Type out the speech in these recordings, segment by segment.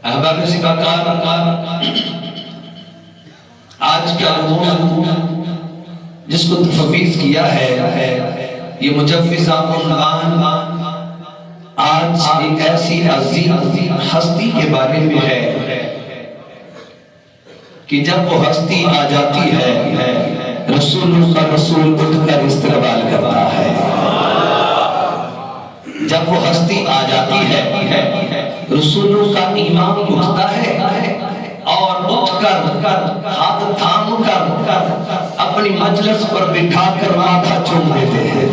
احباب سکاکار، آج کا موضوع جس کو تفویض کیا ہے یہ مجوز قرآن آج ایک ایسی عظیم ہستی کے بارے میں ہے کہ جب وہ ہستی آ جاتی ہے رسولوں کا رسول اٹھ کر استقبال کرتا ہے۔ جب وہ ہستی آ جاتی ہے رسولوں کا امام اٹھتا ہے اور اٹھ کر ہاتھ تھام کر اپنی مجلس پر بٹھا کر ماتھا چوم دیتے ہیں۔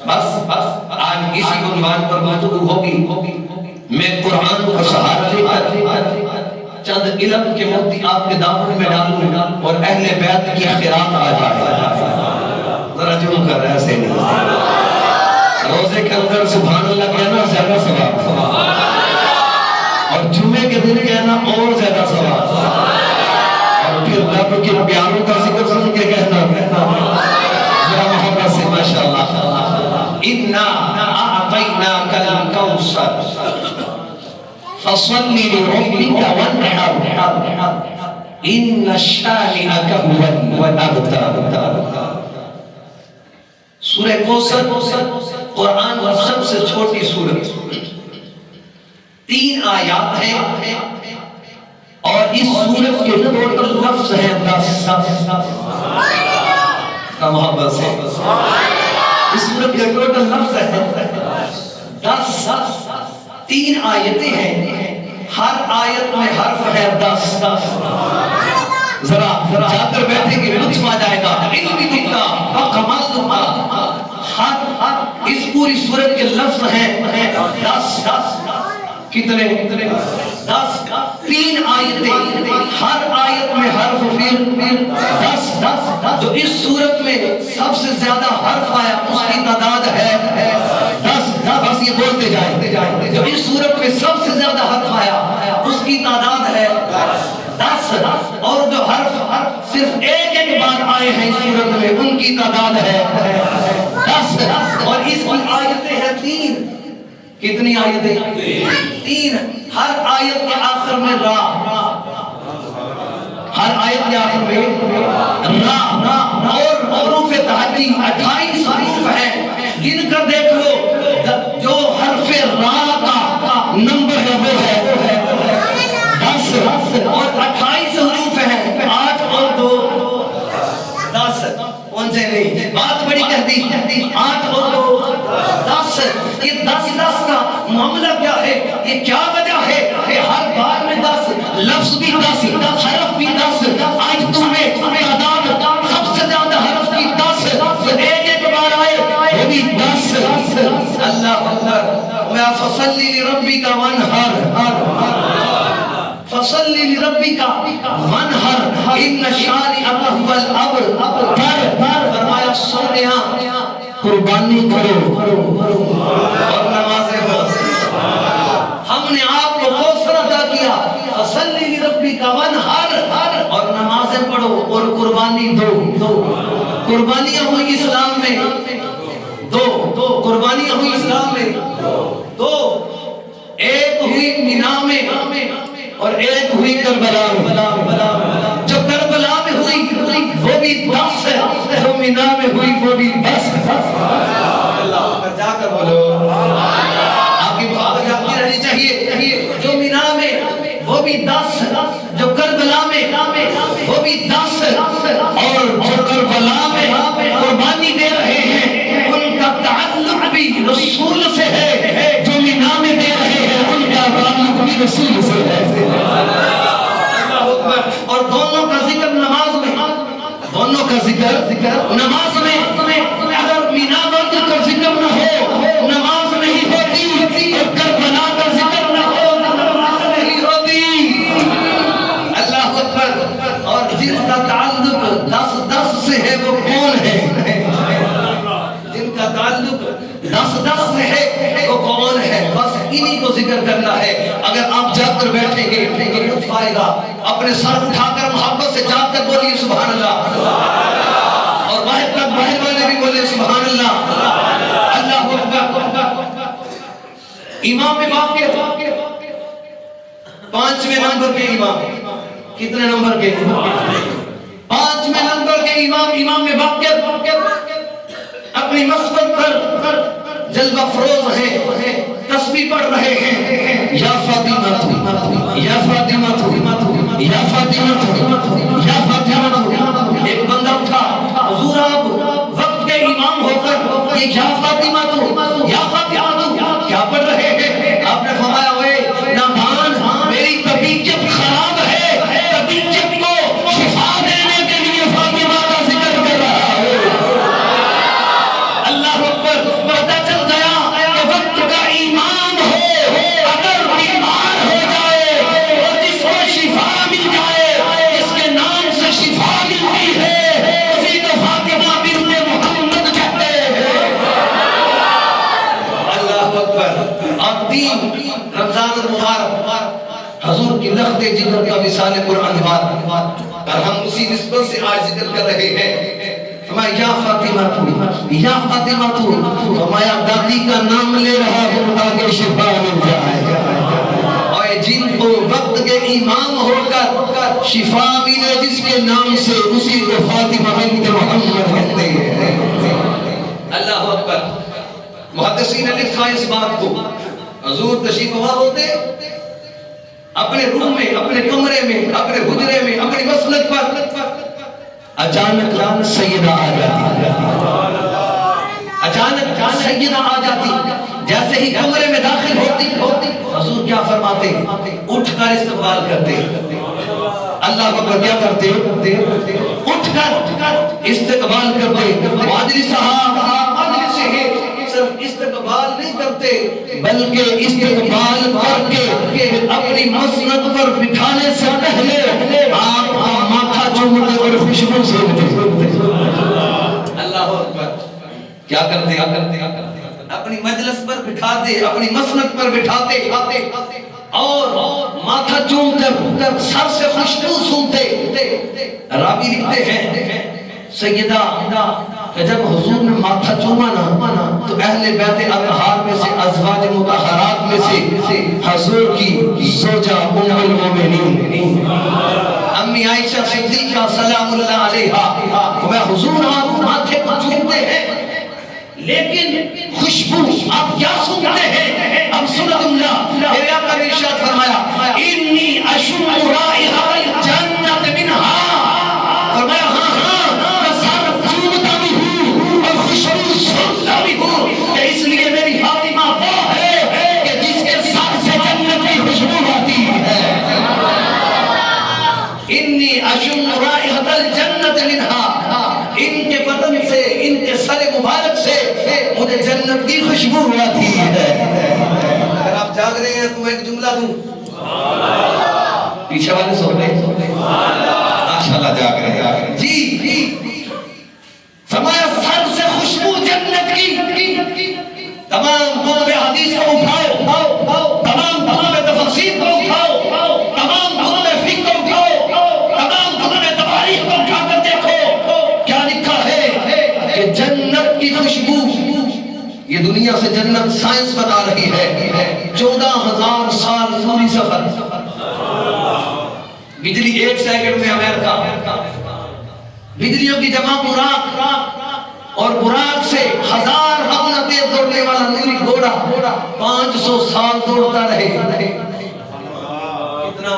بس آج اسی عنوان پر گفتگو ہوگی۔ میں قرآن کا سہارا لے کر چند علم کے موتی آپ کے دامن میں ڈالوں اور اہل بیت کی خیرات آ جائے۔ ذرا جمع کر رہے سے نہیں، روزے کے اندر سبحان اللہ کہنا زیادہ ثواب، اور جمعے کے دن کہنا اور زیادہ ثواب، اور پھر رب کے پیاروں کا ذکر سن کے کہنا ذرا محبت سے ماشاءاللہ۔ اِنَّا أَعْطَيْنَاكَ الْكَوْثَرَ فَصَلِّ لِرَبِّكَ وَانْحَرْ إِنَّ شَانِئَكَ هُوَ الْأَبْتَرُ۔ سورہ کوثر قرآن کا سب سے چھوٹی سورت، 3 آیات ہیں اور اس سورت کے ٹوٹل لفظ ہیں 10۔ محبت سے اس سورت کے ٹوٹل لفظ ہیں 10۔ 3 آیتیں ہیں، ہر آیت میں حرف ہے 10۔ ذرا جا کر بیٹھے کہ لطف آ جائے گا۔ علمی دکھتا کمال دکھتا، ہر اس پوری سورت کے لفظ ہیں 10۔ کتنے؟ 10۔ 3 آیتیں، ہر آیت میں حرف پھر 10۔ جو اس سورت میں سب سے زیادہ حرف آیا اس کی تعداد ہے 10۔ بس یہ بولتے جائیں، جو اس سورت میں سب سے زیادہ حرف آیا اس کی تعداد ہے 10، اور جو حرف صرف ایک بار آئے ہیں اس سورت میں ان کی تعداد ہے 10، اور اس کی آیتیں ہیں 3۔ کتنی آیتیں؟ 3۔ ہر آیت کے آخر میں را، ہر آیت کے آخر میں را، اور حروف تہجی 28 حروف ہیں، گن کر دیکھ لو جو حرف را کا نمبر ہے وہ ہے 10، اور 28 حروف ہیں، 8 اور 2 10۔ پہنچے نہیں، بات بڑی کہتی 8 اور 2 10۔ یہ 10 کا معاملہ کیا ہے؟ یہ کیا وجہ ہے کہ ہر بار میں 10 لفظ بھی 10 حرف بھی 10؟ آج تمہیں تعداد سب سے زیادہ حرف کی 10، ایک بار آئے وہ بھی 10۔ اللہ اکبر۔ میں فصلی لربک وانحر، فصلی لربک وانحر ان شانئک هو الابتر۔ فرمایا سونیا قربانی کرو اور نمازیں پڑھو۔ ہم نے آپ کو کوثر عطا کیا، فصلی لربک وانحر، اور نمازیں پڑھو اور قربانی دو۔ قربانیاں ہوئی اسلام میں دو قربانیاں ہوئی اسلام میں دو، ایک ہوئی مینا میں اور ایک ہوئی کربلا میں۔ جو کربلا میں ہوئی وہ بھی 10 ہے، جو مینا میں ہوئی وہ بھی 10۔ اللہ پر جا کر بولو، آپ کی بات جاتی رہنی چاہیے۔ جو مینا میں وہ بھی 10، جو کربلا میں وہ بھی 10، اور جو کربلا میں قربانی دے رہے ہیں ان کا تعلق بھی رسول سے ہے، جو مینا میں دے رہے ہیں ان کا تعلق بھی رسول سے ہے۔ اور دونوں کا ذکر نماز میں، دونوں کا ذکر نماز میں۔ اگر مینا کا ذکر نہ ہو نماز نہیں ہوتی، اور کربلا کا ذکر نہ ہو نماز نہیں ہوتی۔ اللہ اکبر۔ اور جن کا تعلق 10 سے ہے وہ کون ہے؟ جن کا تعلق 10 سے ہے وہ کون ہے؟ بس انہی کو ذکر کرنا ہے۔ اگر آپ جا کر بیٹھیں گے تو لطف آئے گا۔ اپنے سر اٹھا کر محبت سے جا کر بولیے سبحان اللہ، اور باہر تک باہر والے بھی بولے سبحان اللہ۔ اللہ اکبر۔ امام باقر 5ویں نمبر کے امام. کتنے نمبر کے؟ 5ویں نمبر کے امام. امام باقر اپنی مسجد پر جلوہ فروز ہیں، تسبیح پڑھ رہے ہیں. یا فاطمہ یا فاطمہ یا فاطمہ یا فاطمہ. ایک بندہ اٹھا، حضور آپ وقت کے امام ہو کر یہ یا فاطمہ یا فاطمہ کیا پڑھ رہے ہیں؟ آپ نے فرمایا ہوئے نادان، میری طبیعت خراب ہے، طبیعت کو شفا دینے کے لیے فاطمہ کا ذکر کر رہا ہے. اللہ اکبر. پتہ چل گیا کہ وقت کا امام ہو اگر بیمار ہو جائے اور جس کو شفا مل جائے، جس کے نام سے شفا ملتی ہے، اسی کو فاطمہ بنت محمد کہتے ہیں. اللہ اکبر. اور 3 رمضان المبارک حضور کی لخت جگر کا وصال قرآن وار، اور ہم اسی نسبت سے آج ذکر کر رہے ہیں. فرمایا یا فاطمہ یا فاطمہ، فرمایا دادی کا نام لے رہا ہوں تاکہ شفا مل جائے. اور جن کو وقت کے امام ہو کر شفا ملے جس کے نام سے، اسی کو فاطمہ بنت محمد کہتے ہیں. اللہ اکبر. محدثین نے لکھا اس بات کو، حضور تشریف فرما ہوتے اپنے روم میں، اپنے کمرے میں، اپنے حجرے میں، اپنی مسند پر اچانک سیدہ آ جاتی. اچانک سیدہ آ جاتی. جیسے ہی کمرے میں داخل ہوتی حضور کیا فرماتے؟ اٹھ کر استقبال کرتے. اللہ کو کیا کرتے؟ اٹھ کر استقبال کرتے. مجلس ہے، صرف استقبال نہیں کرتے بلکہ استقبال کر کے اپنی مسند پر بٹھانے سے پہلے آپ کا ماتھا چومتے اور خوشبو سونگتے. اللہ اکبر. کیا کرتے؟ اپنی مجلس پر بٹھاتے، اپنی مسند پر بٹھاتے اور ماتھا چوم کر سر سے خوشبو سونگتے. راوی لکھتے ہیں سیدہ کہ جب حضور نے ماتھا چوما نا تو اہل بیت اطہار میں سے، ازواج مطہرات میں سے حضور کی زوجہ ام المومنین امی عائشہ صدیقہ سلام اللہ علیہا، وہ حضور آپ ماتھے کو چومتے ہیں لیکن خوشبو آپ کیا سنتے ہیں؟ اب سنت اللہ میرے آقا نے ارشاد فرمایا انی اشم رائحۃ الجنۃ منہا. فرمایا ہاں میں سر چومتا بھی ہوں اور خوشبو سنتا بھی ہوں کہ اس لیے میری فاطمہ وہ ہے کہ جس کے سر سے جنت کی خوشبو آتی ہے. انی اشم رائحۃ الجنۃ منہا، ان کے بدن سے، ان کے سر مبارک سے مجھے جنت کی خوشبو آتی ہے. اگر آپ جاگ رہے ہیں تو میں ایک جملہ دوں، پیچھے والے سو رہے ہیں ماشاءاللہ جاگ رہے ہیں جی. فرمایا سر سے خوشبو جنت کی. تمام کتب حدیث کو اٹھاؤ، تمام کتب تفسیر کو اٹھاؤ، تمام کتب فقہ کو اٹھاؤ، تمام کتب تواریخ کو اٹھا کر دیکھو کیا لکھا ہے کہ جنت کی خوشبو. یہ دنیا سے جنت سائنس بتا رہی ہے 14,000 سال نوری سفر. بجلی 1 سیکنڈ میں امریکہ، بجلیوں کی جمع براق اور براق سے 1000 حملہ تیز دوڑنے والا نوری گھوڑا 500 سال دوڑتا رہے. کتنا؟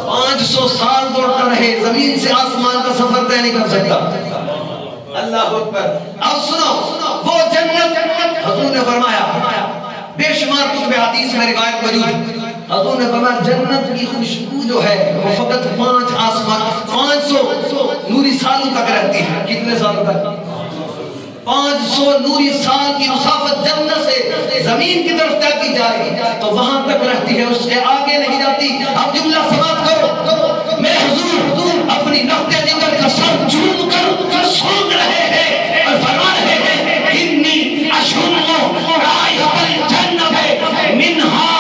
500 سال دوڑتا رہے. زمین سے آسمان کا سفر طے نہیں کر سکتا. اللہ اکبر. اب سنو وہ جنت حضور نے فرمایا بے شمار کتب حدیث میں روایت موجود. حضور نے فرمایا جنت کی خوشبو جو ہے وہ فقط 500 نوری سالوں تک رہتی ہے. کتنے سالوں تک؟ 500 نوری سال کی مسافت جنت سے زمین کی طرف طے کی جائے تو وہاں تک رہتی ہے، اس سے آگے نہیں جاتی. اب جملہ سماعت کرو. میں حضور اپنی نقطۂ نظر کا سر چوم کر سونگ رہے ہیں اور فرما رہے ہیں انی اشم رائحۃ الجنۃ منہا،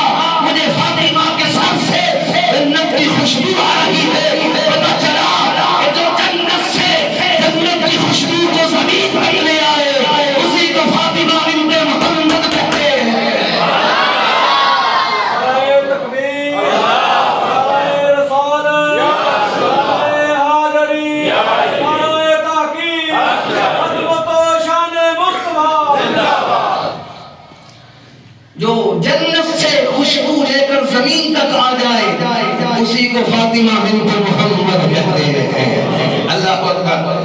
مجھے فاطمہ کے سر سے جنت کی خوشبو آ رہی ہے. پتہ چلا کہ جو جنت سے جنت کی خوشبو کو زمین پر لے آئے اسی کو فاطمہ بنت محمد کہتے ہیں. جو جنت سے خوشبو لے کر زمین تک آ جائے اسی کو فاطمہ بنت محمد کہتے ہیں۔ اللہ کو اکبر۔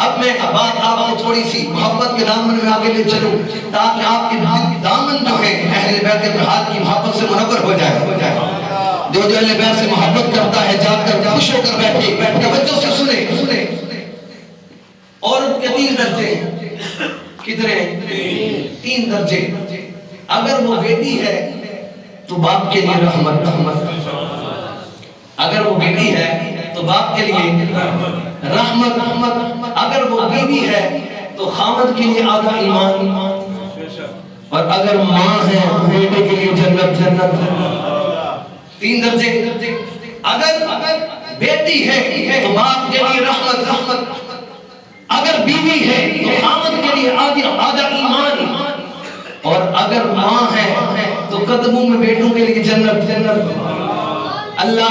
اب میں بات آپ کو تھوڑی سی محبت کے دامن میں آگے لے چلوں تاکہ آپ کے دامن جو ہے اہل بیت اتحاد کی محبت سے منور ہو جائے۔ جو اہل بیت سے محبت کرتا ہے جا کر خوش ہو کر بیٹھے، توجہ سے سنے۔ عورت کے 3 درجے کتنے؟ 3 درجے۔ اگر وہ بیٹی ہے تو باپ کے لیے رحمت، اگر وہ بیٹی ہے تو باپ کے لیے رحمت، اگر وہ بیوی ہے تو خاوند کے لیے آدھا ایمان، اور اگر ماں ہے تو بیٹے کے لیے جنت۔ 3 درجے۔ اگر بیٹی ہے تو باپ کے لیے رحمت، اگر بیوی ہے تو خاوند کے لیے آدھا ایمان، اور اگر ماں ہے تو قدموں میں بیٹوں کے لیے جنت۔ اللہ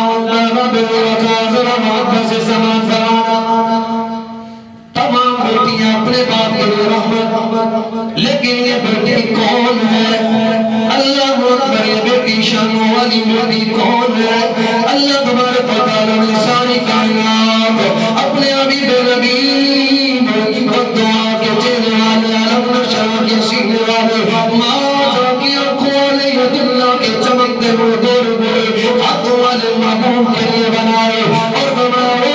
تمام بیٹیاں اپنے باپ کے لیے رحمت، لیکن یہ بیٹی کون ہے؟ اللہ اکبر، یہ بیٹی شان والی بیٹی کون ہے؟ اللہ تبارک و تعالیٰ نے ساری کائنات اپنے حبیب نبی دعا کے چہرے والے عالم نشا کے سینے والے ماں کی آنکھوں والے اللہ کے چمکتے ہوئے دور ہوئے ہاتھوں والے محبوب کے لیے بنائے اور بنائے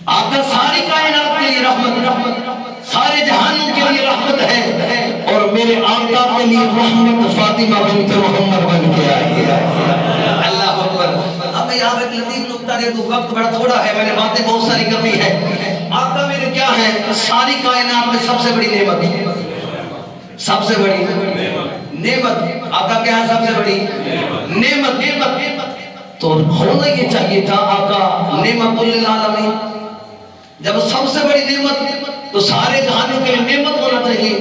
آقا ساری کائنات کے لیے رحمت، سارے جہانوں کے لیے رحمت ہے، اور میرے آقا کے لیے رحمت فاطمہ بنت محمد بن کے آئی ہے۔ اللہ اکبر۔ اب میں یہاں ایک لطیف نکتہ دے دوں، وقت بڑا تھوڑا ہے، میں نے باتیں بہت ساری کرنی ہے۔ آقا میرے کیا ہے؟ ساری کائنات میں سب سے بڑی نعمت، سب سے بڑی نعمت۔ آقا کیا ہے؟ سب سے بڑی نعمت۔ تو ہونا یہ چاہیے تھا آقا نعمت للعالمین، جب سب سے بڑی نعمت تو سارے جہانوں کے لیے نعمت ہونا چاہیے،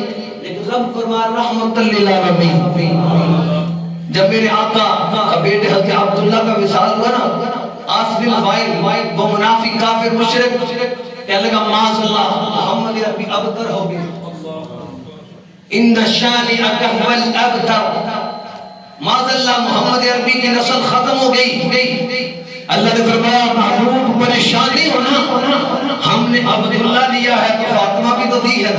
لیکن رب فرمایا رحمت للعالمین۔ جب میرے آقا کا بیٹے حضرت عبداللہ کا وصال ہوا نا، آس بن وائل وہ منافق کافر مشرک کہنے لگا معاذ اللہ محمد عربی ابتر ہو گئے، ان شانئک هو الابتر، معاذ اللہ محمد عربی کی نسل ختم ہو گئی۔ اللہ نے فرمایا محبوب پریشان نہیں ہونا، ہم نے عبداللہ لیا ہے تو فاطمہ کی تو دی ہے،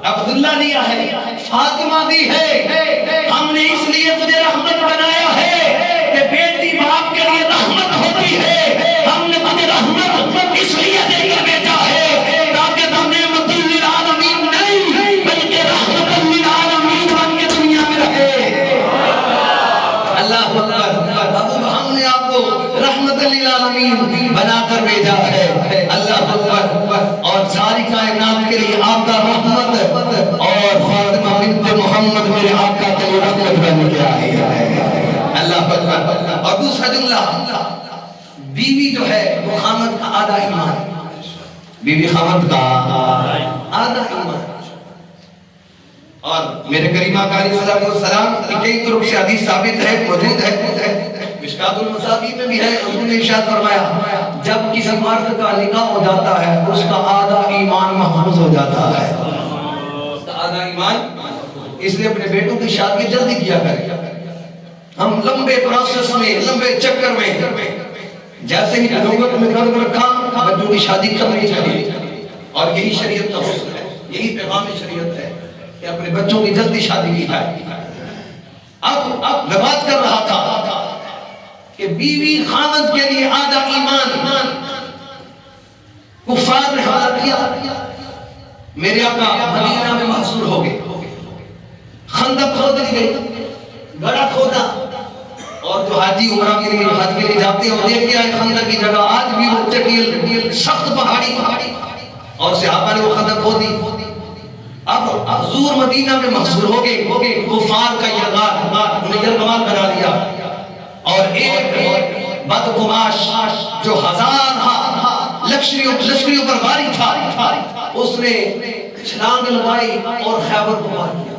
عبداللہ لیا ہے فاطمہ دی ہے، ہم نے اس لیے تجھے رحمت بنایا ہے کہ بیٹی باپ کے لیے رحمت ہوتی ہے، ہم نے تجھے رحمت اس لیے دے کر بھیجا ہے تاکہ تم نعمت للعالمین نہیں بلکہ رحمت للعالمین بن کے دنیا میں رہے۔ اللہ اکبر، ہم نے آپ کو رحمت للعالمین بنا کر بھیجا ہے۔ اللہ اکبر، اور ساری کائنات کے لیے آقا رحمت، اور فاطمہ بنت محمد میرے آقا کے لیے رحمت بن کے آئی ہے۔ اللہ اکبر۔ اور دوسرا جملہ، بیوی جو ہے وہ خامد کا آدھا ایمان، بیوی خامد کا آدھا ایمان۔ اور میرے کریم آقا علیہ السلام کی کئی طرق سے حدیث ثابت ہے، موجود ہے، مشکات المصابیح میں بھی ہے، حضور نے ارشاد فرمایا جب کسی مرد کا نکاح ہو جاتا ہے اس کا آدھا ایمان محفوظ ہو جاتا ہے، اس کا آدھا ایمان، اس لیے اپنے بیٹوں کی شادی جلدی کیا کریں۔ ہم لمبے پروسیس میں، لمبے چکر میں جیسے ہی لوگوں میں قدم رکھا بچوں کی شادی کرنی چاہیے، اور یہی شریعت کا حسن ہے، یہی پیغام شریعت ہے کہ اپنے بچوں کی جلدی شادی کی جائے۔ اب میں بات کر رہا تھا کہ بیوی خاوند کے لیے آدھا ایمان کفار نے حوالہ کیا۔ میرے آقا مدینہ میں محصور ہو گئے، خندق کھود لی گئی، گڑھا کھودا، اور جو حاجی عمرہ کے لیے حج کے لیے جاتے ہیں وہ دیکھ کے آئے خندق کی جگہ آج بھی وہ چٹیل سخت پہاڑی، اور صحابہ نے وہ خندق کھودی۔ اب حضور مدینہ میں محصور ہو گئے، کفار کا یہ غار انہیں یرغمال بنا دیا، اور ایک بدگماش جو ہزار لشکریوں پر باری تھا، اس نے چھلانگ لگائی اور خیبر کو پار کیا،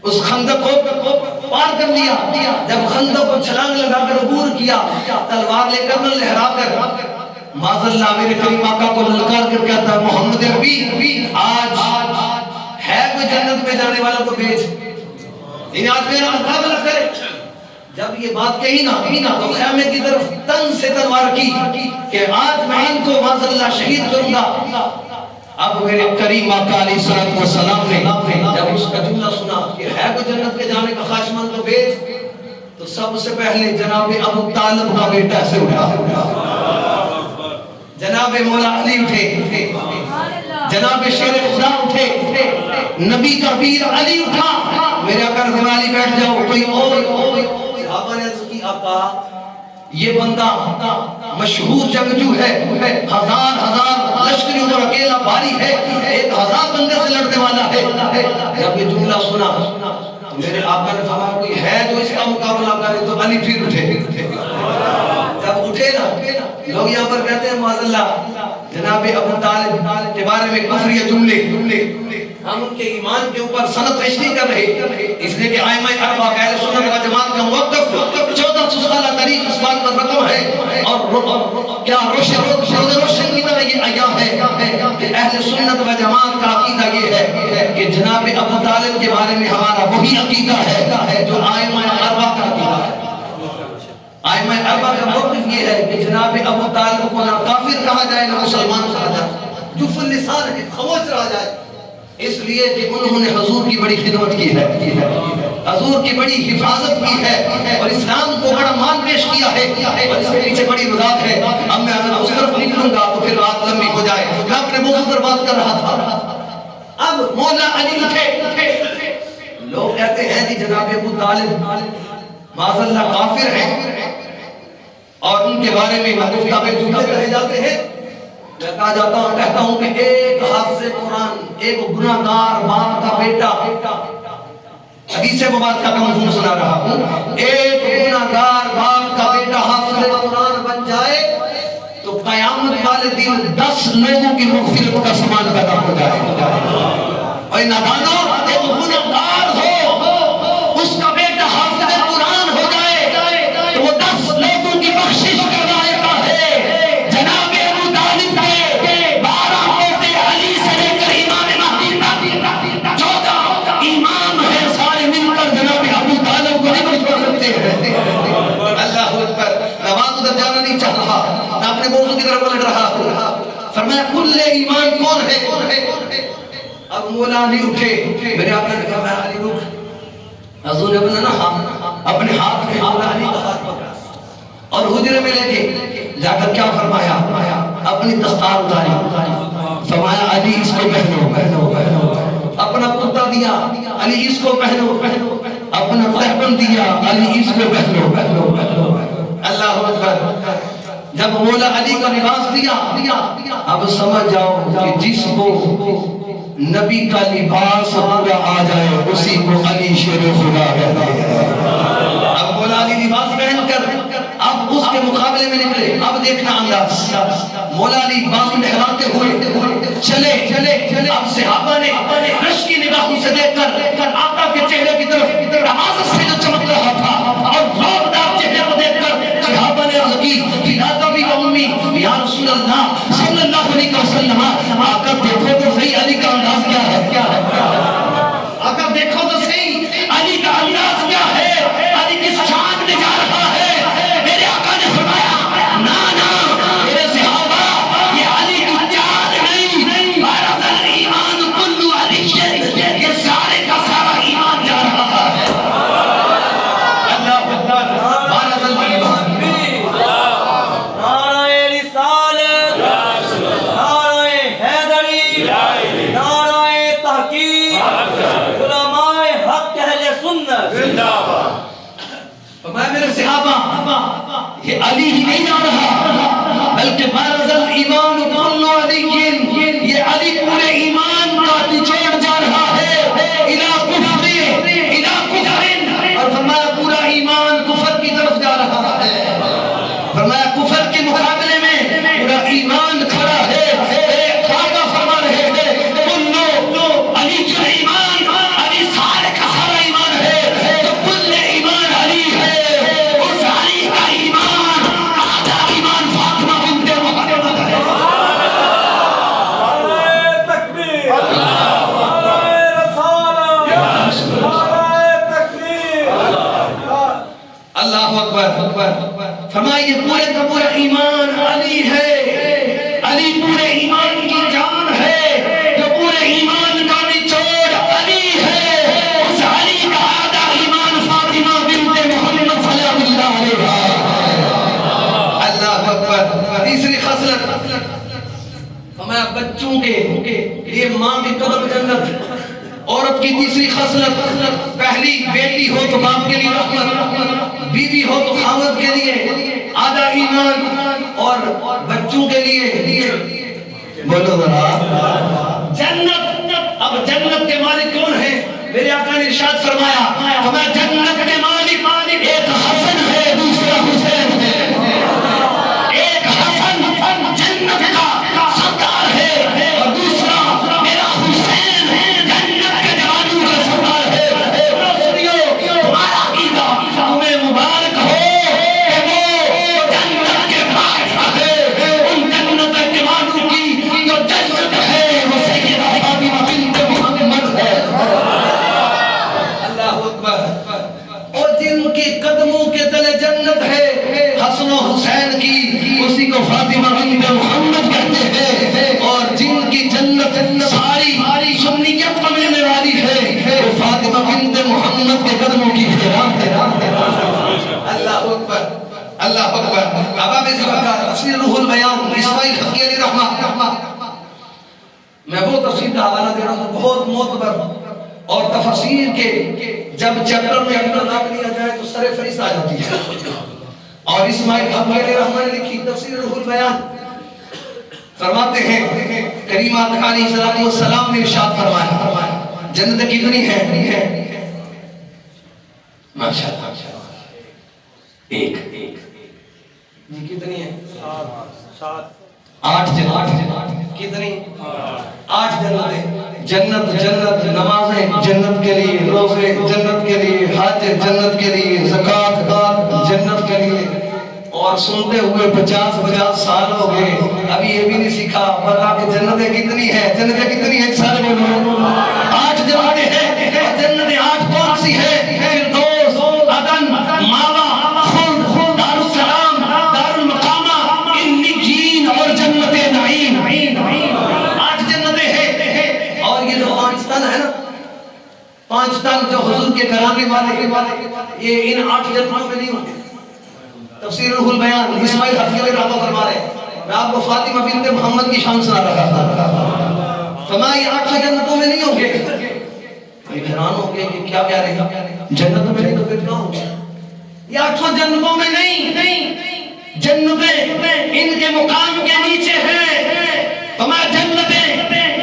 اس خندق کو پار کر لیا۔ جب خندق کو چھلانگ لگا کر عبور کیا، تلوار لے کر نہ لہرا کر معاذ اللہ میرے کریم آقا کو للکار کر کہتا ہے محمد عربی آج ہے کوئی جنت میں جانے والا تو بھیج، انہیں آج میرا مقابلہ کرے۔ جب یہ بات کہی نا تو خیمے کی طرف تن سے تلوار کی کہ آج میں ان کو معاذ اللہ شہید کروں گا۔ اب میرے کریم آقا علیہ السلام نے جب اس کا جملہ سنا کہ ہے کوئی جنت کے جانے کا خواہشمند تو بھیج، تو سب سے پہلے جناب ابو طالب کا بیٹا سے اٹھا، جناب مولا علی اٹھے، جناب شیر خدا اٹھے، نبی کا ویر علی اٹھا۔ میرے آقا نے فرمایا علی بیٹھ جاؤ، کوئی اور صحابہ نے عرض کی آقا یہ بندہ مشہور جنگجو ہے، ہزار لشکریوں پر اکیلا بھاری ہے، 1000 بندے سے لڑنے والا ہے۔ جب یہ جملہ سنا تو میرے آقا نے فرمایا کوئی ہے جو اس کا مقابلہ کرے، تو علی پھر اٹھے۔ جب اٹھے نا لوگ یہاں پر کہتے ہیں معاذ اللہ جناب ابو طالب کے بارے میں کفری جملے، ہم ان کے ایمان کے اوپر سند پیش نہیں کر رہے، اس لیے کہ ائمہ اربعہ اہل سنت و جماعت کا موقف 1400 سالہ تاریخ اس بات پر رقم ہے، اور کیا روشن کی طرح یہ ایام ہے کہ اہل سنت و جماعت کا عقیدہ یہ ہے کہ جناب ابو طالب کے بارے میں ہمارا وہی عقیدہ ہے جو ائمہ اربعہ کا عقیدہ ہے۔ ائمہ اربعہ کا موقف یہ ہے کہ جناب ابو طالب کو نہ کافر کہا جائے نہ مسلمان کہا جائے، جف اللسان ہے، خاموش رہا جائے، اس لیے کہ انہوں نے حضور کی بڑی خدمت کی ہے، حضور کی بڑی حفاظت کی ہے، اور اسلام کو بڑا مان پیش کیا ہے، اور اس کے پیچھے بڑی وجہ ہے۔ اب میں اگر اس طرف نکلوں گا تو پھر بات لمبی ہو جائے، میں اپنے موضوع پر بات کر رہا تھا۔ اب مولا علی اٹھے، لوگ کہتے ہیں جی جناب ابو طالب معاذ اللہ کافر ہیں، اور ان کے بارے میں گفتگو جملے کہے جاتے ہیں۔ میں کہتا ہوں کہ ایک حافظ قرآن، ایک گناہگار باپ کا بیٹا، حدیث مبارکہ کا مضمون سنا رہا ہوں، ایک گناہگار باپ کا بیٹا حافظ قرآن بن جائے تو قیامت والے دن 10 لوگوں کی مغفرت کا سامان پیدا ہو جائے۔ اور نادانو ایک گناہگار ہو، اس کا بیٹا حافظ قرآن ہو جائے تو وہ 10 لوگوں کی بخشش کا لائق ہے۔ جناب ابو طالب کے 12 پوتے علی سے لے کر امام مہدی تک 14 امام ہیں، سارے مل کر جناب ابو طالب کو نہیں چھوڑ سکتے ہیں۔ اللہ اکبر، میں بات ادھر جانا نہیں چاہ رہا، میں اپنے موضوع کی طرف پلٹ رہا ہوں۔ فرمایا کل ایمان کون ہے؟ اب مولا علی اٹھے، میرے آقا نے فرمایا علی رک۔ حضور نے اپنے ہاتھ میں مولا علی کا ہاتھ پکڑا اور حجرے میں لے کے جا کر کیا فرمایا؟ اپنی دستار اتاری، فرمایا علی اس کو پہنو، اپنا کرتا دیا علی اس کو پہنو، اپنا تہبند دیا علی اس کو پہنو۔ اللہ اکبر، جب مولا علی کا لباس دیا، اب سمجھ جاؤ کہ جس کو نبی کا لباس پورا آ جائے اسی کو علی شیر خدا کہتے ہیں۔ اب مولا علی لباس پہن کر اب اس کے مقابلے میں نکلے۔ اب دیکھنا انداز، مولا علی بازو لہراتے ہوئے چلے، اب صحابہ نے رشک کی نگاہوں سے دیکھ کر آقا کے چہرے کی طرف حماست سے جو چمک رہا تھا، اور زوردار چہرے کو دیکھ کر یا رسول اللہ صلی اللہ علیہ وسلم آقا دیکھو تو صحیح علی کا انداز کیا ہے آقا دیکھو تو صحیح علی کا انداز کیا ہے علی کس شان میں جا رہا ہے میرے آقا نے فرمایا نا میرے صحابہ یہ علی کی جان نہیں بارز الایمان کل علی یہ سارے کا سارا ایمان جا رہا ہے اللہ اکبر بارز الایمان میرے صحابہ یہ علی ہی نہیں جا رہا بلکہ بارز الایمان کل علی یہ علی پورے ایمان کا نچوڑ جا رہا ہے الی کفر اور فرمایا پورا ایمان کفر کی طرف جا رہا ہے فرمایا کفر کے مقابلے میں پورا ایمان کھڑا ہے ایک خواجہ فرما رہے ہیں کلو علی جو ایمان علی سارے کا سارا ایمان ہے تو کل ایمان علی ہے اس علی کا ایمان آدھا ایمان فاطمہ بنت محمد ہے تکبیر اللہ اکبر فرمائیے پورے کا پورا ایمان علی ہے علی پورے ایمان کی جان ہے جو پورے ایمان کا نچوڑ علی ہے اس علی کا آدھا ایمان فاطمہ بنت محمد صلی اللہ علیہ اللہ اکبر تیسری خصلت فرمایا بچوں کے لیے ماں کی قدم جنت عورت کی تیسری خصلت پہلی بیٹی ہو تو باپ کے لیے رحمت بیوی ہو تو خاوند کے لیے آدھا ایمان اور بچوں کے لیے بولو ذرا جنت اب جنت کے مالک کون ہیں میرے آقا نے ارشاد فرمایا ہمیں جنت کے مالک ایک حسن ہے دوسرا حسین ہے ایک حسن جنت کا سردار ہے اور دوسرا میرا حسین جنت کے جوانوں کا سردار ہے تمہارا عقیدہ تمہیں مبارک ہو کہ وہ جنت کے باعث ہے ان جنت کے جوانوں کی جو جنت ہے وہ سیدہ فاطمہ بنت محمد ہے اللہ اکبر اور جن کے قدموں کے تلے جنت ہے حسن و حسین کی اسی کو فاطمہ بنت محمد کہتے ہیں اور جن کی جنت ساری سنیت کو ملنے والی ہے وہ فاطمہ بنت محمد کے قدموں کی احترام ہے اللہ اکبر اللہ اکبر اباب ذکر تفسیر روح البیان اسماعیل حقی علیہ رحمہ میں وہ تفسیر کا حوالہ دے رہا ہوں بہت معتبر اور تفسیر کے جب چیپٹر میں اندر نام لیا جائے تو سر فہرست آ جاتی ہے اور اسماعیل حقی علیہ رحمہ نے لکھی تفسیر روح البیان فرماتے ہیں کریم آقا علیہ السلام نے ارشاد فرمایا جنت کتنی ہے ماشاءاللہ ایک کتنی ہے 8 کتنی 8 جنت نمازیں جنت کے لیے روزے جنت کے لیے حج جنت کے لیے زکات جنت کے لیے اور سنتے ہوئے 50 سال ہو گئے ابھی یہ بھی نہیں سیکھا پتا کہ جنتیں کتنی ہیں سارے بولو 8 جنتیں ہیں جنتیں 8 کون سی ہے فردوس عدن ماوا خلد دار السلام دار المقامہ انجین اور جنت نعیم 8 جنتیں ہیں اور یہ جو 5 تن ہے نا 5 تن جو حضور کے گھرانے والے یہ ان 8 جنتوں میں نہیں ہوتے تفسیر روح البیان اسماعیل حقی علیہ رحمہ فرما رہے ہیں میں آپ کو فاطمہ بنت محمد کی شان سنا رہا تھا فرمایا یہ 8 جنتوں میں نہیں ہوں گے کوئی حیران ہو گیا کہ کیا کہہ رہے ہیں جنتوں میں نہیں تو پھر کہاں ہوں گے یہ 8 جنتوں میں نہیں جنتیں ان کے مقام کے نیچے ہیں فرمایا جنتیں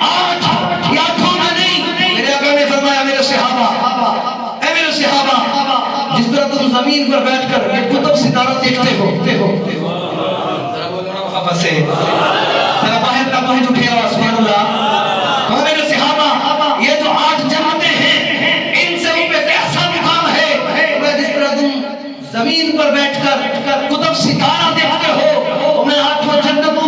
8 یا 8 میں نہیں میرے آقا نے فرمایا میرے صحابہ جس طرح تم زمین پر بیٹھ کر یہ کتب ستارہ دیکھتے ہو ذرا بولو نا محبت سے ذرا باہر کا باہر اٹھے آواز سبحان اللہ میرے صحابہ یہ جو 8 جنتیں ہیں ان سے ان پہ کیسا مقام ہے جس طرح تم زمین پر بیٹھ کر کتب ستارہ دیکھتے ہو میں 8 جنتوں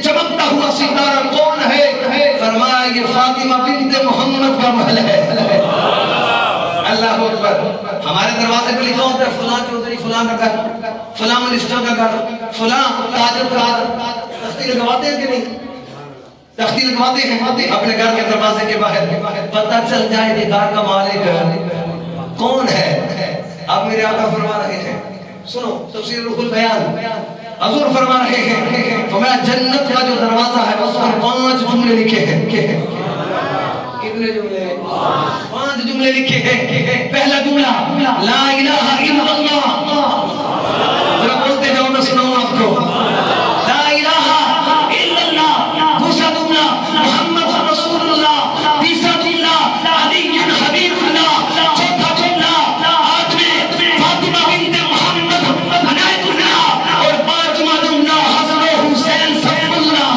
چمکتا ہوا ستارہ کون ہے؟ فرمایا یہ فاطمہ بنت محمد کا محل ہے۔ اللہ اکبر۔ ہمارے دروازے پہ لکھا ہوتا ہے فلاں چودھری فلاں کا گھر، فلاں منسٹر کا گھر، فلاں تاجر کا گھر۔ تختی لگواتے ہیں کہ نہیں؟ تختی لگواتے ہیں اپنے گھر کے دروازے کے باہر، پتہ چل جائے کہ گھر کا مالک کون ہے۔ اب میرے آقا فرما رہے ہیں، سنو تفسیر روح البیان، حضور فرما رہے ہیں فرمایا جنت کا جو دروازہ ہے اس پر 5 جملے لکھے ہیں۔ کتنے جملے؟ 5 جملے لکھے ہیں۔ پہلا جملہ لا الہ الا اللہ، ذرا بولتے جاؤ میں سناؤں آپ کو، لا الہ الا اللہ۔ دوسرا جملہ محمد رسول اللہ۔ تیسرا جملہ علی حبیب اللہ۔ چوتھا جملہ آج میں فاطمہ بنت محمد عنایت اللہ، اور 5واں جملہ حسن حسین صف اللہ۔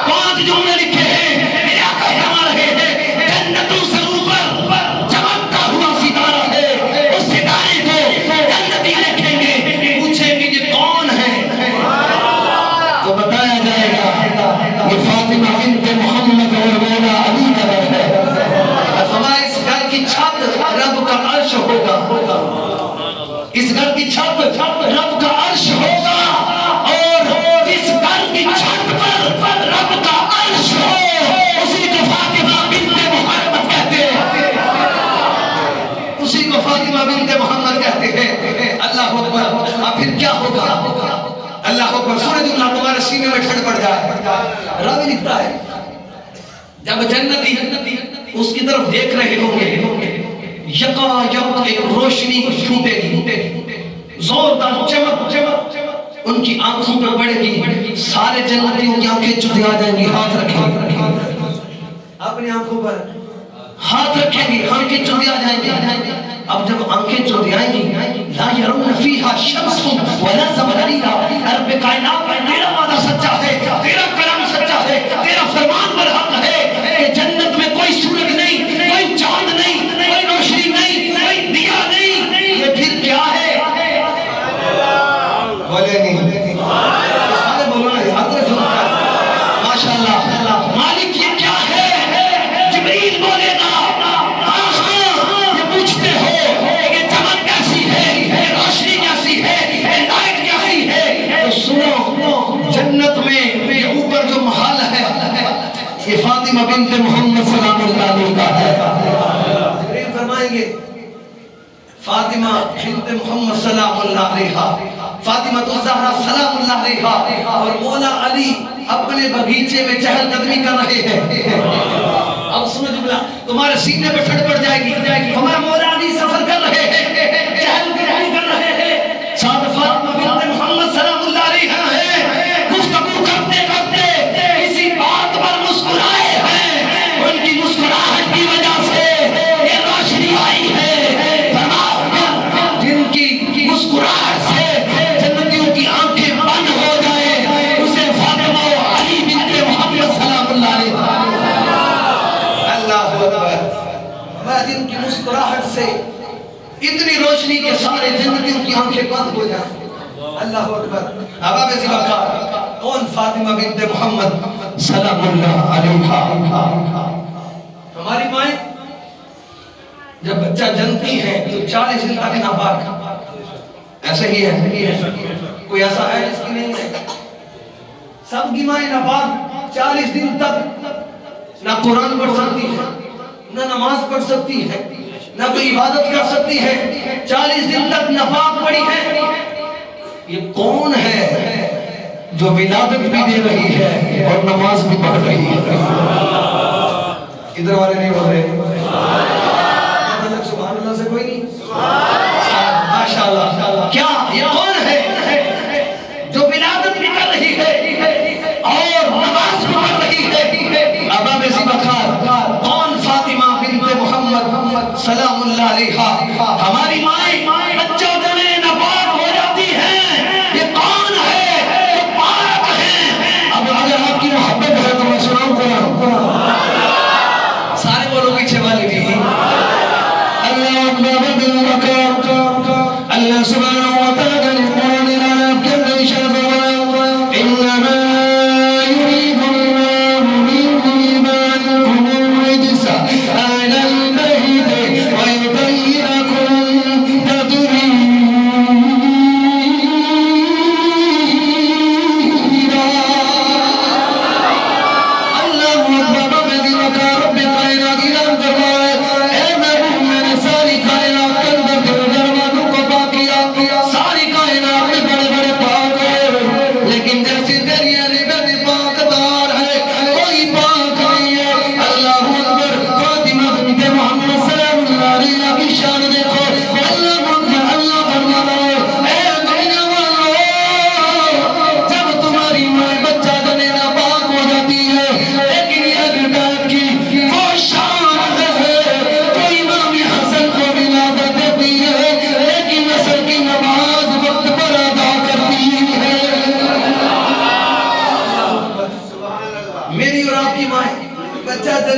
5 جملے لکھے ہیں۔ میرے آقا فرما رہے ہیں جنتوں سے اوپر چمکتا ہوا ستارہ ہے، اس ستارے کو جنتی دیکھیں گے، پوچھیں گے یہ کون ہے؟ تو بتایا جائے گا یہ فاطمہ بنت محمد اور مولا علی کا گھر ہے۔ فرمایا اس گھر کی چھت رب کا عرش ہوگا، اس گھر کی چھت رب کا عرش ہوگا، اور اس گھر کی چھت پر رب کا عرش ہو، اسی کو فاطمہ بنت محمد کہتے ہیں، اسی کو فاطمہ بنت محمد کہتے ہیں۔ اللہ اکبر۔ اب پھر کیا ہوگا؟ اللہ اکبر۔ سورہ جملہ تمہارے سینے میں ٹھنڈ پڑ جائے۔ راوی لکھتا ہے جب جنتی اس کی طرف دیکھ رہے ہوں گے، یکا یک ایک روشنی چھوٹے گی، زوردار چمک ان کی آنکھوں پر بڑھے گی، سارے جنتیوں کی آنکھیں چودی آ جائیں گی، ہاتھ رکھیں، اپنی آنکھوں پر ہاتھ رکھیں گی، آنکھیں چودی آ جائیں گی۔ اب جب آنکھیں چودی آئیں گی، لا یرون فیہا شمس ولا زمہریرا، رب کائنات تیرا وعدہ سچا ہے، تیرا کلام سچا ہے، تیرا فرمان برحق ہے کہ جنت میں کوئی سورج نہیں، کوئی چاند نہیں، کوئی روشنی نہیں، کوئی دیا نہیں، یہ پھر کیا ہے؟ بولے نہیں، سارے بولو نا، حضرت ماشاءاللہ، مالک یہ کیا ہے؟ جبریل بولے گا یہ پوچھتے ہو یہ چمک کیسی ہے، یہ روشنی کیسی ہے، یہ لائٹ کیسی ہے؟ تو سنو جنت میں یہ اوپر جو محل ہے یہ فاطمہ بنت محمد سلام اللہ علیہ کا ہے۔ جبریل فرمائیں گے فاطمہ بنت محمد سلام اللہ علیہ، فاطمہ الزہرا سلام اللہ علیہ، اور مولا علی اپنے بغیچے میں چہل قدمی کر رہے ہیں۔ اب سنو جملہ تمہارے سینے پہ ٹھنڈ پڑ جائے گی، ہمارا مولا علی سفر کر رہے ہیں، چہل قدمی کر رہے ہیں، ساتھ فاطمہ بنت محمد سلام اللہ علیہ ہیں، گفتگو کرتے کرتے اسی بات پر مسکرائے ہیں، ان کی مسکراہٹ کی وجہ سے یہ روشنی آئی ہے۔ جن کی مسکراہٹ سے جنتیوں کی آنکھیں بند ہو جائے اسے فاطمہ و علی بنت محمد سلام اللہ علیہ۔ اللہ اکبر۔ میں جن کی مسکراہٹ سے اتنی روشنی کے سارے جنتیوں کی آنکھیں بند ہو جائیں۔ اللہ اکبر۔ ابا بے زبکار کون؟ فاطمہ بنت محمد سلام اللہ علیہ۔ ہماری مائیں جب بچہ جنتی ہے تو 40 دن تک ناپاک، ایسے ہی ہے، کوئی ایسا ہے جس کی نہیں ہے؟ سب کی مائیں ناپاک 40 دن تک نہ قرآن پڑھ سکتی ہے، نہ نماز پڑھ سکتی ہے، نہ کوئی عبادت کر سکتی ہے، 40 دن تک ناپاک پڑی ہے۔ یہ کون ہے جو ولادت بھی دے رہی ہے اور نماز بھی پڑھ رہی ہے؟ ادھر والے نہیں بول رہے سبحان اللہ سے کوئی نہیں؟ ماشاءاللہ۔ کیا یہ کون ہے جو ولادت بھی کر رہی ہے اور نماز بھی پڑھ رہی ہے؟ ابا بے زبکار کون؟ فاطمہ بنت محمد سلام اللہ علیہ۔ ہماری مائیں بچوں جنے ناپاک ہو جاتی ہیں، یہ کون ہے جو پاک ہے؟ اب اگر آپ کی محبت ہے تو میں سناؤں قرآن، سارے بولو پیچھے والے بھی۔ اللہ سبحانہ وتعالی نے قرآن العظیم کے اندر ارشاد فرمایا انما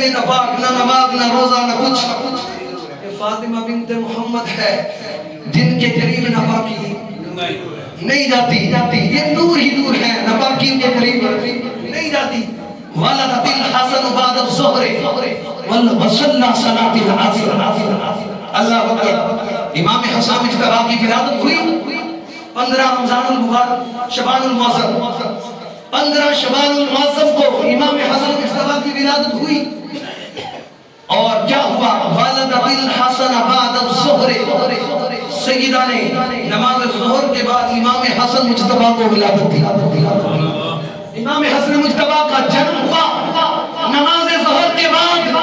کرتے نہ پاک نہ نماز نہ روزہ نہ کچھ. یہ فاطمہ بنت محمد ہے جن کے قریب ناپاکی نہیں جاتی. یہ نور ہی نور ہے, ناپاکی کے قریب نہیں جاتی. ولدت الحسن بعد الظہر وصلى صلاة العصر. اللہ اکبر. امام حسن مجتبیٰ کی ولادت ہوئی 15 رمضان المبارک شعبان المعظم. 15 شعبان المعظم کو امام حسن مجتبیٰ کی ولادت ہوئی. اور کیا ہوا؟ ولدت الحسن بعد الظہر. سیدہ نے نماز ظہر کے بعد امام حسن مجتبیٰ کو ولادت دی. امام حسن مجتبیٰ کا جنم ہوا نماز ظہر کے بعد.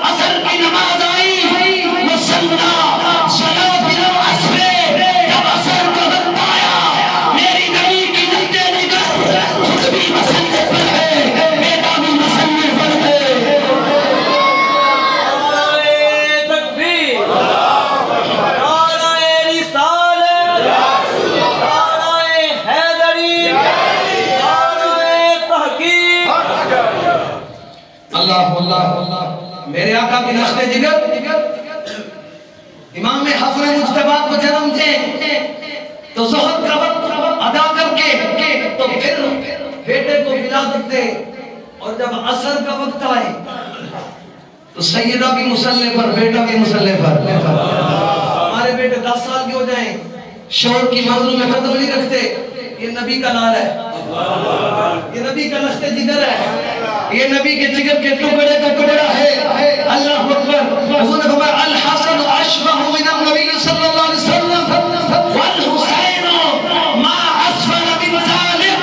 عصر کی نماز آئی, مصلی صلاۃ العصر. جب عصر کا وقت آیا, میری نبی کی جلدے نگر خود بھی مصلی پر ہے, بیٹا بھی مصلی پر ہے. نعرہ تکبیر, نعرہ رسالت, نعرہ حیدری, نعرہ تحقیق. اللہ اللہ. میرے آقا کی نشت جگر امام حسن مجتبیٰ کو جنم دے تو ظہر کا وقت ادا کر کے تو پھر بیٹے کو ولادت دے. اور جب عصر کا وقت آئے تو سیدہ بھی مصلی پر, بیٹا بھی مصلی پر. ہمارے بیٹے 10 سال کے ہو جائیں, شوہر کی منزل میں قدم نہیں رکھتے. یہ نبی کا لال ہے, یہ نبی کا نشت جگر ہے, یہ نبی کے جگر کے ٹکڑے کا ٹکڑا ہے. اللہ اکبر. حضور نے فرمایا الحسن اشبہ من النبی صلی اللہ علیہ وسلم والحسین ما اسفل من ذلك.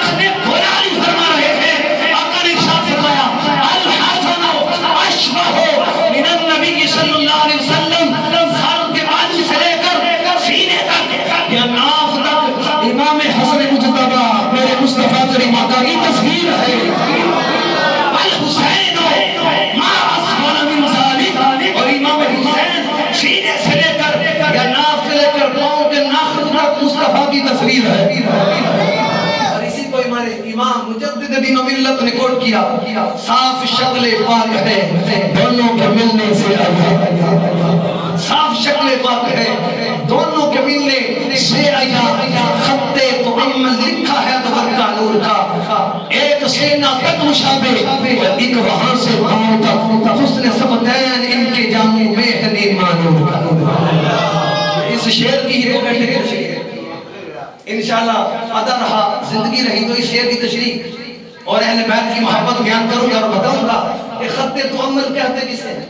قرآن فرما رہے ہیں, آقا نے ارشاد فرمایا الحسن اشبہ من النبی صلی اللہ علیہ وسلم. سر کے بازو سے لے کر سینے تک یا ناف تک امام حسن مجتبیٰ میرے مصطفیٰ کریم آقا کی تصویر ہے. الحسین ما اسفل من ذلك. اور امام حسین سینے سے لے کر یا ناف سے لے کر پاؤں کے ناخن تک مصطفیٰ کی تصویر ہے. اور اسی کو ہمارے امام مجدد دین و ملت نے کوٹ کیا, صاف شکل پاک ہے دونوں کے ملنے سے آیا. صاف شکل پاک ہے دونوں کے ملنے سے آیا. خط معمل لکھا ہے دور کا نور کا, ایک سینہ تک مشابہ ایک وہاں سے پاؤں تک. حسن سبتین ان کے جاموں میں ہے نیمان نور کا. اس شعر کی ہی 2 گھنٹے کی تشریح ہے انشاءاللہ. آدھا رہا زندگی رہی تو اس شعر کی تشریح اور اہل بیت کی محبت بیان کروں گا اور بتاؤں گا کہ خط معمل کہتے کسے ہیں,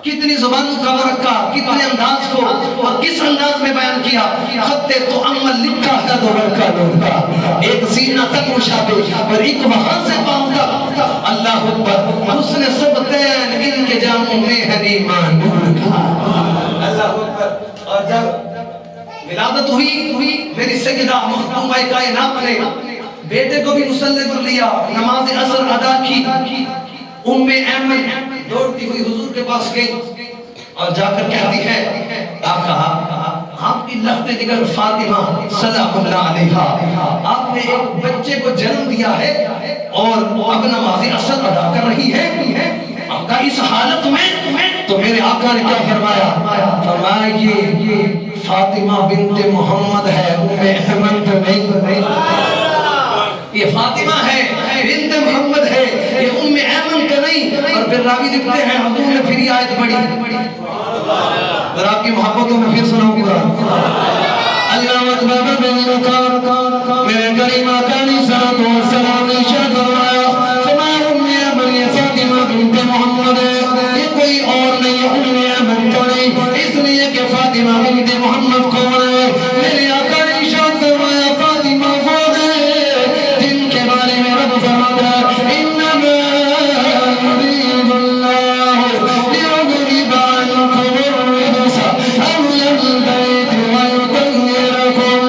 کتنی زبانوں کا ورقہ, کتنے انداز کو اور کس انداز میں بیان کیا. خط معمل لکھا ہے دور کا نور کا, ایک سینہ تک مشابہ اور ایک وہاں سے پاؤں تک. اللہ اکبر. حسن سبتین ان کے جاموں میں ہے نیمان نور کا. اللہ اکبر. اور جب ولادت ہوئی میری سیدہ مخدومہ کائنات نے بیٹے کو بھی مصلی پر لیا, نماز عصر ادا کی. ام ایمن دوڑتی ہوئی حضور کے پاس گئی اور جا کر کہتی ہے آقا آپ کی لخت جگر فاطمہ سلام اللہ علیہا, آپ نے ایک بچے کو جنم دیا ہے اور اب نماز عصر ادا کر رہی ہے. آقا اس حالت میں تو میرے آقا نے کیا فرمایا؟ فرمایا یہ فاطمہ بنت محمد ہے, ام ایمن تو نہیں. یہ فاطمہ ہے, بنت محمد ہے, یہ ام ایمن کا نہیں. اور پھر راوی لکھتے ہیں حضور نے پھر یہ آیت پڑھی, اور آپ کی محبتوں میں پھر سناؤں گا. اللہ اکبر. میرے کریم آقا علیہ الصلوۃ والسلام نے ارشاد فرمایا فرمایا ام ایمن یہ فاطمہ بنت محمد ہے, یہ کوئی اور نہیں, ام ایمن تو نہیں. اس لیے کہ فاطمہ بنت محمد کون ہے؟ میرے آقا نے ارشاد فرمایا فاطمہ وہ ہے جن کے بارے میں رب فرماتا ہے انما یرید اللہ لیذہب عنکم الرجس اہل البیت ویطہرکم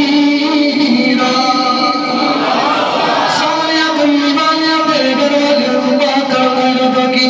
تطہیرا. سامنے تم نبانیاں میرے گھر والے ربا کا کوئی ربا کی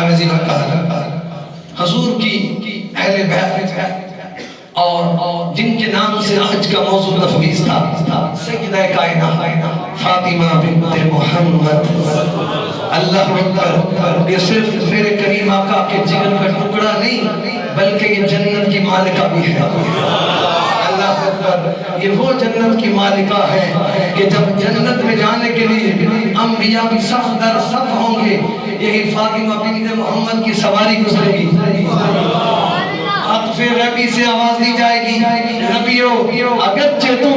وزیر حضور کی اہل بیت اور جن کے نام سے آج کا موضوع تفویض تھا سیدہ کائنات فاطمہ بنت محمد اللہ اکبر. یہ صرف میرے کریم آقا کے جگر کا ٹکڑا نہیں بلکہ یہ جنت کی مالکہ بھی ہے. اللہ اکبر. یہ وہ جنت کی مالکہ ہے کہ جب جنت میں جانے کے لیے انبیاء بھی صف در صف ہوں گے یہی فاطمہ بنت محمد کی سواری گزرے گی. عطف ربی سے آواز دی جائے گی نبیو اگرچہ تم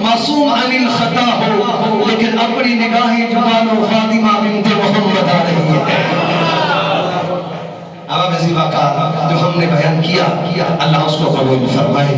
معصوم عن الخطا ہو لیکن اپنی نگاہیں جھکا لو فاطمہ بنت محمد آ رہی ہے. اب جو ہم نے بیان کیا اللہ اس کو قبول فرمائے.